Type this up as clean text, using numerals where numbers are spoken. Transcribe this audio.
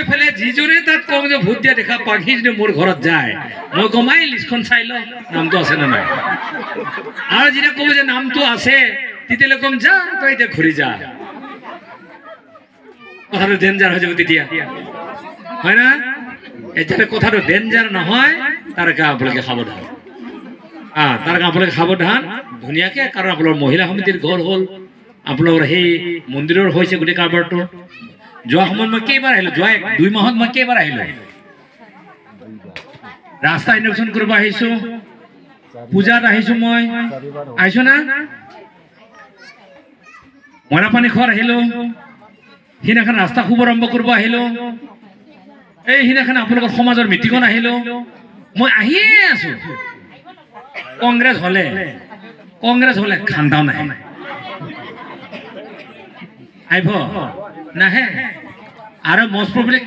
ফেলে যিজনে তাত কম যে ভোট দিয়া দেখা পাখি যদি মোৰ ঘৰত যায় মই কমাই লিষ্টখন চাই লওঁ নামটো আছে নে নাই আৰু যেতিয়া কব যে নামটো আছে তেতিয়ালে কম যা তই এতিয়া ঘূৰি যা কথাটো ডেঞ্জাৰ হৈ যাব তেতিয়া হয় না এতিয়া কথাটো ডেঞ্জাৰ নহয় তাৰ কাৰণে আপোনালোকে সাৱধান তাৰ কাৰণে আপোনালোকে সাৱধান ধুনীয়াকে কাৰণ আপোনালোকৰ মহিলা সমিতিৰ ঘৰ হ'ল আপোনালোকৰ সেই মন্দিৰৰ হৈছে গোটেই কাৰবাৰটো যোৱা সময়ত মই কেইবাৰ আহিলো যোৱা 2 মাহত মই কেইবাৰ আহিলো ৰাস্তা ইনভেশন কৰিব আহিছো পূজাত আহিছো মই আহিছো না মইনাপানী খোৱাৰ আহিলো সিদিনাখন ৰাস্তা শুভাৰম্ভ কৰিব আহিলো এই সিদিনাখন আপোনালোকৰ সমাজৰ মিটিঙত আহিলো মই আহিয়ে আছো কংগ্ৰেছ হলে খান্দাও নাহে আহিব নাহে আৰু মষ্ট প্ৰবলি